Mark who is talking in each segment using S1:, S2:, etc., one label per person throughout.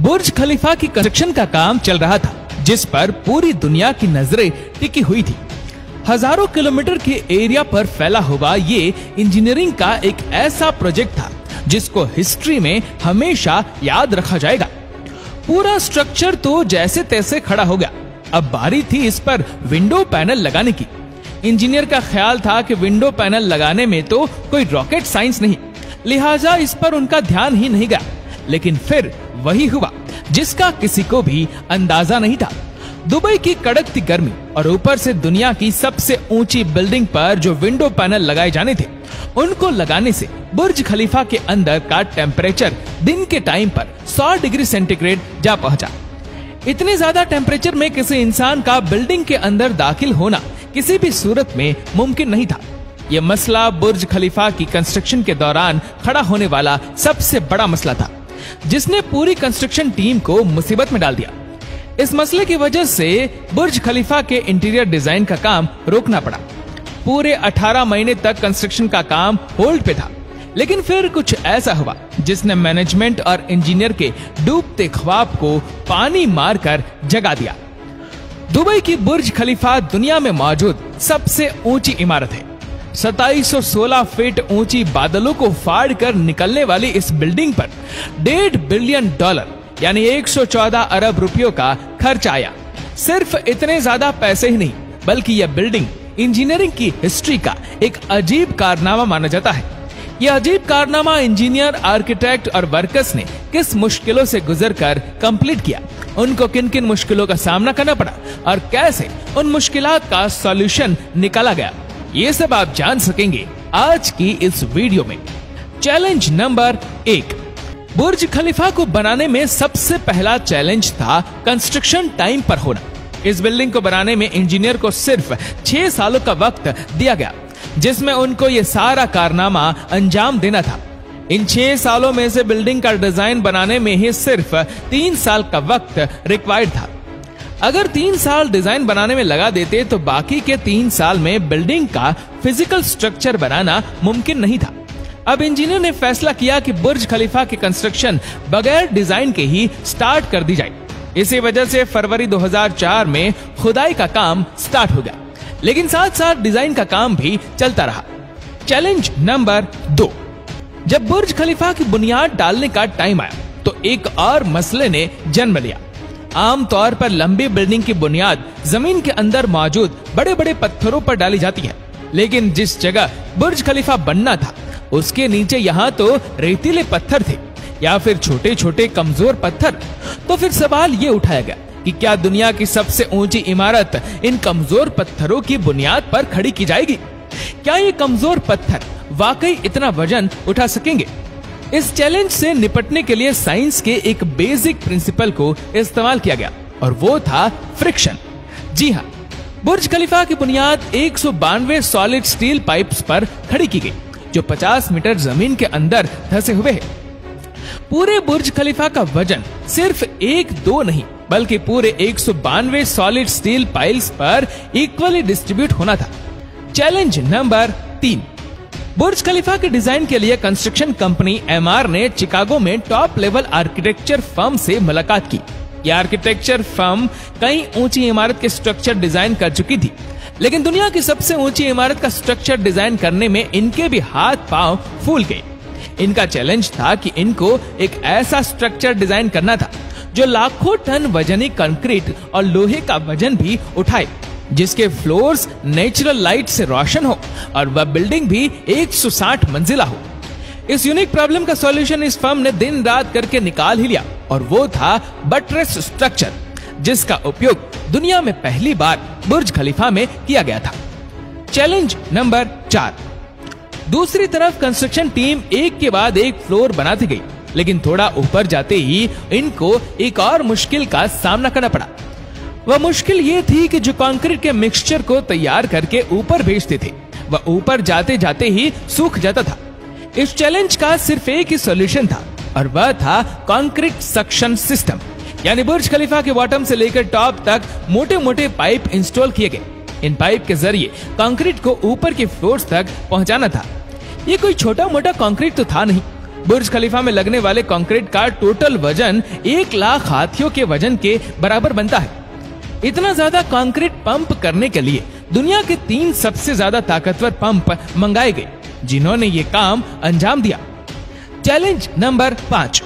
S1: बुर्ज खलीफा की कंस्ट्रक्शन का काम चल रहा था, जिस पर पूरी दुनिया की नजरें टिकी हुई थी। हजारों किलोमीटर के एरिया पर फैला हुआ ये इंजीनियरिंग का एक ऐसा प्रोजेक्ट था जिसको हिस्ट्री में हमेशा याद रखा जाएगा। पूरा स्ट्रक्चर तो जैसे तैसे खड़ा हो गया। अब बारी थी इस पर विंडो पैनल लगाने की। इंजीनियर का ख्याल था कि विंडो पैनल लगाने में तो कोई रॉकेट साइंस नहीं, लिहाजा इस पर उनका ध्यान ही नहीं गया। लेकिन फिर वही हुआ जिसका किसी को भी अंदाजा नहीं था। दुबई की कड़कती गर्मी और ऊपर से दुनिया की सबसे ऊंची बिल्डिंग पर जो विंडो पैनल लगाए जाने थे, उनको लगाने से बुर्ज खलीफा के अंदर का टेम्परेचर दिन के टाइम पर 100 डिग्री सेंटीग्रेड जा पहुंचा। इतने ज्यादा टेम्परेचर में किसी इंसान का बिल्डिंग के अंदर दाखिल होना किसी भी सूरत में मुमकिन नहीं था। यह मसला बुर्ज खलीफा की कंस्ट्रक्शन के दौरान खड़ा होने वाला सबसे बड़ा मसला था, जिसने पूरी कंस्ट्रक्शन टीम को मुसीबत में डाल दिया। इस मसले की वजह से बुर्ज खलीफा के इंटीरियर डिजाइन का काम रोकना पड़ा। पूरे 18 महीने तक कंस्ट्रक्शन का काम होल्ड पे था। लेकिन फिर कुछ ऐसा हुआ जिसने मैनेजमेंट और इंजीनियर के डूबते ख्वाब को पानी मारकर जगा दिया। दुबई की बुर्ज खलीफा दुनिया में मौजूद सबसे ऊंची इमारत है। 2716 फीट ऊंची बादलों को फाड़ कर निकलने वाली इस बिल्डिंग पर $1.5 बिलियन यानी 114 अरब रुपयों का खर्च आया। सिर्फ इतने ज्यादा पैसे ही नहीं, बल्कि यह बिल्डिंग इंजीनियरिंग की हिस्ट्री का एक अजीब कारनामा माना जाता है। यह अजीब कारनामा इंजीनियर, आर्किटेक्ट और वर्कर्स ने किस मुश्किलों से गुजरकर कंप्लीट किया, उनको किन किन मुश्किलों का सामना करना पड़ा और कैसे उन मुश्किलात का सॉल्यूशन निकाला गया, ये सब आप जान सकेंगे आज की इस वीडियो में। Challenge number 1। बुर्ज खलीफा को बनाने में सबसे पहला चैलेंज था कंस्ट्रक्शन टाइम पर होना। इस बिल्डिंग को बनाने में इंजीनियर को सिर्फ 6 सालों का वक्त दिया गया, जिसमें उनको ये सारा कारनामा अंजाम देना था। इन 6 सालों में से बिल्डिंग का डिजाइन बनाने में ही सिर्फ 3 साल का वक्त रिक्वायर्ड था। अगर 3 साल डिजाइन बनाने में लगा देते तो बाकी के 3 साल में बिल्डिंग का फिजिकल स्ट्रक्चर बनाना मुमकिन नहीं था। अब इंजीनियर ने फैसला किया कि बुर्ज खलीफा की कंस्ट्रक्शन बगैर डिजाइन के ही स्टार्ट कर दी जाए। इसी वजह से फरवरी 2004 में खुदाई का काम स्टार्ट हो गया, लेकिन साथ साथ डिजाइन का काम भी चलता रहा। Challenge number 2। जब बुर्ज खलीफा की बुनियाद डालने का टाइम आया तो एक और मसले ने जन्म लिया। आमतौर पर लंबी बिल्डिंग की बुनियाद जमीन के अंदर मौजूद बड़े बड़े पत्थरों पर डाली जाती है, लेकिन जिस जगह बुर्ज खलीफा बनना था उसके नीचे यहाँ तो रेतीले पत्थर थे या फिर छोटे छोटे कमजोर पत्थर। तो फिर सवाल ये उठाया गया कि क्या दुनिया की सबसे ऊंची इमारत इन कमजोर पत्थरों की बुनियाद पर खड़ी की जाएगी? क्या ये कमजोर पत्थर वाकई इतना वजन उठा सकेंगे? इस चैलेंज से निपटने के लिए साइंस के एक बेसिक प्रिंसिपल को इस्तेमाल किया गया और वो था फ्रिक्शन। जी हाँ, बुर्ज खलीफा की बुनियाद 192 सॉलिड स्टील पाइप्स पर खड़ी की गई, जो 50 मीटर जमीन के अंदर धंसे हुए हैं। पूरे बुर्ज खलीफा का वजन सिर्फ 1-2 नहीं, बल्कि पूरे 192 सॉलिड स्टील पाइल्स पर इक्वली डिस्ट्रीब्यूट होना था। Challenge number 3। बुर्ज खलीफा के डिजाइन के लिए कंस्ट्रक्शन कंपनी एमआर ने चिकागो में टॉप लेवल आर्किटेक्चर फर्म से मुलाकात की। यह आर्किटेक्चर फर्म कई ऊंची इमारत के स्ट्रक्चर डिजाइन कर चुकी थी, लेकिन दुनिया की सबसे ऊंची इमारत का स्ट्रक्चर डिजाइन करने में इनके भी हाथ पांव फूल गए। इनका चैलेंज था कि इनको एक ऐसा स्ट्रक्चर डिजाइन करना था जो लाखों टन वजनी कंक्रीट और लोहे का वजन भी उठाए, जिसके फ्लोर्स नेचुरल लाइट से रोशन हो और वह बिल्डिंग भी 160 मंजिला हो। इस यूनिक प्रॉब्लम का सॉल्यूशन इस फर्म ने दिन रात करके निकाल ही लिया और वो था बटरेस स्ट्रक्चर, जिसका उपयोग दुनिया में पहली बार बुर्ज खलीफा में किया गया था। Challenge number 4। दूसरी तरफ कंस्ट्रक्शन टीम एक के बाद एक फ्लोर बनाती गई, लेकिन थोड़ा ऊपर जाते ही इनको एक और मुश्किल का सामना करना पड़ा। वह मुश्किल ये थी कि जो कंक्रीट के मिक्सचर को तैयार करके ऊपर भेजते थे, वह ऊपर जाते जाते ही सूख जाता था। इस चैलेंज का सिर्फ एक ही सॉल्यूशन था और वह था कंक्रीट सक्शन सिस्टम। यानी बुर्ज खलीफा के बॉटम से लेकर टॉप तक मोटे मोटे पाइप इंस्टॉल किए गए। इन पाइप के जरिए कंक्रीट को ऊपर के फ्लोर्स तक पहुंचाना था। ये कोई छोटा मोटा कंक्रीट तो था नहीं, बुर्ज खलीफा में लगने वाले कंक्रीट का टोटल वजन 1 लाख हाथियों के वजन के बराबर बनता है। इतना ज्यादा कंक्रीट पंप करने के लिए दुनिया के 3 सबसे ज्यादा ताकतवर पंप मंगाए गए, जिन्होंने ये काम अंजाम दिया। Challenge number 5।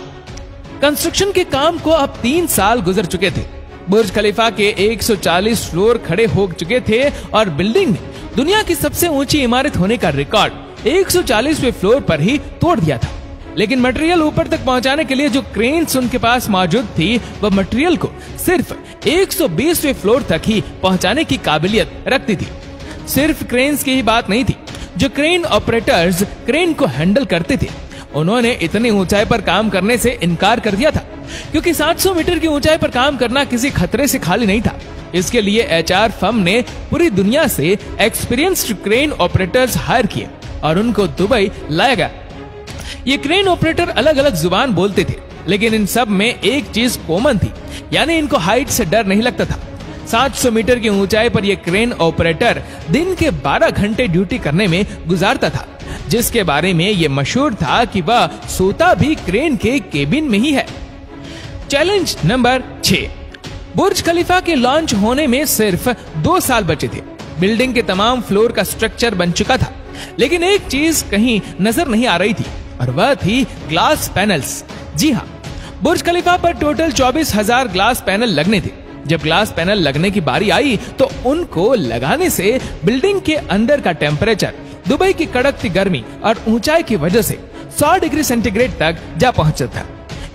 S1: कंस्ट्रक्शन के काम को अब 3 साल गुजर चुके थे। बुर्ज खलीफा के 140 फ्लोर खड़े हो चुके थे और बिल्डिंग ने दुनिया की सबसे ऊंची इमारत होने का रिकॉर्ड 140वें फ्लोर पर ही तोड़ दिया था। लेकिन मटेरियल ऊपर तक पहुंचाने के लिए जो क्रेन्स उनके पास मौजूद थी, वह मटेरियल को सिर्फ 120वें फ्लोर तक ही पहुंचाने की काबिलियत रखती थी। सिर्फ क्रेन्स की ही बात नहीं थी। जो क्रेन ऑपरेटर्स क्रेन को हैंडल करते थे, उन्होंने इतनी ऊंचाई पर काम करने से इनकार कर दिया था, क्योंकि 700 मीटर की ऊंचाई पर काम करना किसी खतरे से खाली नहीं था। इसके लिए एचआर फर्म ने पूरी दुनिया से एक्सपीरियंस्ड क्रेन ऑपरेटर्स हायर किए और उनको दुबई लाया गया। ये क्रेन ऑपरेटर अलग अलग जुबान बोलते थे, लेकिन इन सब में एक चीज कॉमन थी, यानी इनको हाइट से डर नहीं लगता था। 700 मीटर की ऊंचाई पर यह क्रेन ऑपरेटर दिन के 12 घंटे ड्यूटी करने में गुजारता था, जिसके बारे में यह मशहूर था कि वह सोता भी क्रेन के केबिन में ही है। Challenge number 6। बुर्ज खलीफा के लॉन्च होने में सिर्फ 2 साल बचे थे। बिल्डिंग के तमाम फ्लोर का स्ट्रक्चर बन चुका था, लेकिन एक चीज कहीं नजर नहीं आ रही थी, और वह थी ग्लास पैनल्स। जी हाँ, बुर्ज खलीफा पर टोटल 24,000 ग्लास पैनल लगने थे। जब ग्लास पैनल लगने की बारी आई तो उनको लगाने से बिल्डिंग के अंदर का टेम्परेचर दुबई की कड़कती गर्मी और ऊंचाई की वजह से 100 डिग्री सेंटीग्रेड तक जा पहुंचा था।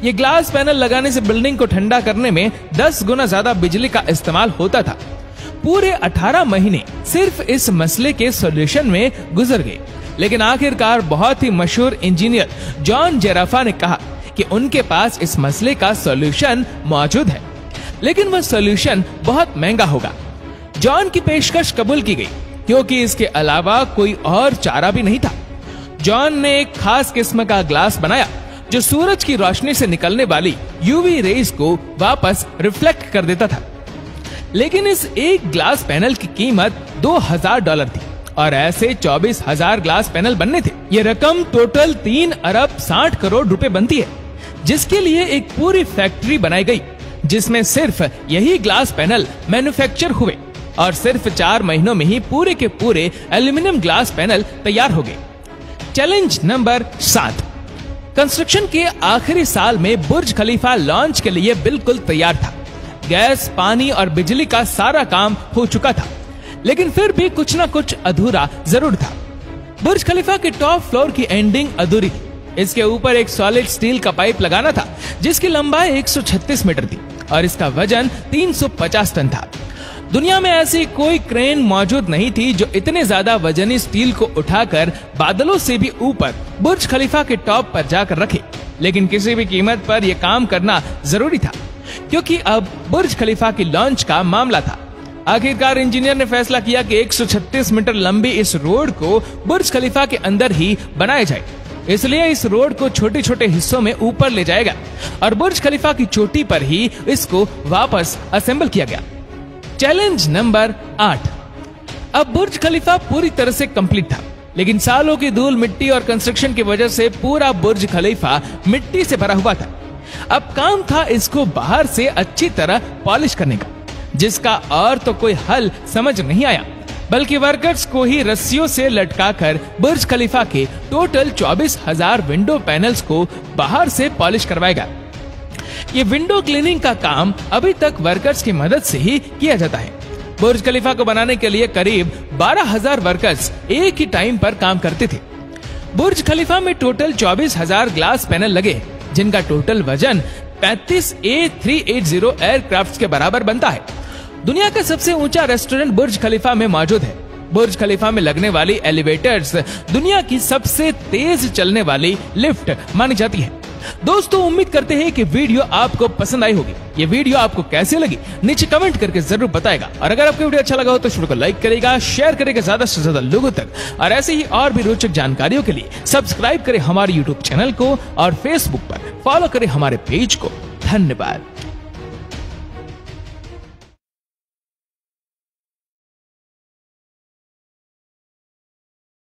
S1: ये ग्लास पैनल लगाने से बिल्डिंग को ठंडा करने में 10 गुना ज्यादा बिजली का इस्तेमाल होता था। पूरे 18 महीने सिर्फ इस मसले के सॉल्यूशन में गुजर गए, लेकिन आखिरकार बहुत ही मशहूर इंजीनियर जॉन जेराफा ने कहा कि उनके पास इस मसले का सॉल्यूशन मौजूद है, लेकिन वह सॉल्यूशन बहुत महंगा होगा। जॉन की पेशकश कबूल की गई, क्योंकि इसके अलावा कोई और चारा भी नहीं था। जॉन ने एक खास किस्म का ग्लास बनाया जो सूरज की रोशनी से निकलने वाली यूवी रेज को वापस रिफ्लेक्ट कर देता था। लेकिन इस एक ग्लास पैनल की कीमत $2,000 थी और ऐसे 24,000 ग्लास पैनल बनने थे। ये रकम टोटल 3 अरब 60 करोड़ रुपए बनती है, जिसके लिए एक पूरी फैक्ट्री बनाई गई, जिसमें सिर्फ यही ग्लास पैनल मैन्युफैक्चर हुए और सिर्फ 4 महीनों में ही पूरे के पूरे एल्यूमिनियम ग्लास पैनल तैयार हो गए। Challenge number 7। कंस्ट्रक्शन के आखिरी साल में बुर्ज खलीफा लॉन्च के लिए बिल्कुल तैयार था। गैस, पानी और बिजली का सारा काम हो चुका था, लेकिन फिर भी कुछ ना कुछ अधूरा जरूर था। बुर्ज खलीफा के टॉप फ्लोर की एंडिंग अधूरी थी। इसके ऊपर एक सॉलिड स्टील का पाइप लगाना था, जिसकी लंबाई 136 मीटर थी और इसका वजन 350 टन था। दुनिया में ऐसी कोई क्रेन मौजूद नहीं थी जो इतने ज्यादा वजनी स्टील को उठाकर बादलों से भी ऊपर बुर्ज खलीफा के टॉप पर जाकर रखे। लेकिन किसी भी कीमत पर यह काम करना जरूरी था, क्योंकि अब बुर्ज खलीफा की लॉन्च का मामला था। आखिरकार इंजीनियर ने फैसला किया कि 136 मीटर लंबी इस रोड को बुर्ज खलीफा के अंदर ही बनाया जाए। इसलिए इस रोड को छोटे छोटे हिस्सों में ऊपर ले जाया गया और बुर्ज खलीफा की चोटी पर ही इसको वापस असेंबल किया गया। Challenge number 8। अब बुर्ज खलीफा पूरी तरह से कंप्लीट था, लेकिन सालों की धूल, मिट्टी और कंस्ट्रक्शन की वजह से पूरा बुर्ज खलीफा मिट्टी से भरा हुआ था। अब काम था इसको बाहर से अच्छी तरह पॉलिश करने का, जिसका और तो कोई हल समझ नहीं आया, बल्कि वर्कर्स को ही रस्सियों से लटकाकर बुर्ज खलीफा के टोटल 24,000 विंडो पैनल्स को बाहर से पॉलिश करवाएगा। ये विंडो क्लीनिंग का काम अभी तक वर्कर्स की मदद से ही किया जाता है। बुर्ज खलीफा को बनाने के लिए करीब 12,000 वर्कर्स एक ही टाइम पर काम करते थे। बुर्ज खलीफा में टोटल 24,000 ग्लास पैनल लगे, जिनका टोटल वजन 35 A380 एयरक्राफ्ट के बराबर बनता है। दुनिया का सबसे ऊंचा रेस्टोरेंट बुर्ज खलीफा में मौजूद है। बुर्ज खलीफा में लगने वाली एलिवेटर्स दुनिया की सबसे तेज चलने वाली लिफ्ट मानी जाती है। दोस्तों, उम्मीद करते हैं कि वीडियो आपको पसंद आई होगी। ये वीडियो आपको कैसे लगी नीचे कमेंट करके जरूर बताएगा, और अगर आपको वीडियो अच्छा लगा हो तो वीडियो को लाइक करेगा, शेयर करेगा ज्यादा से ज्यादा लोगों तक, और ऐसे ही और भी रोचक जानकारियों के लिए सब्सक्राइब करें हमारे यूट्यूब चैनल को और फेसबुक पर फॉलो करें हमारे पेज को। धन्यवाद।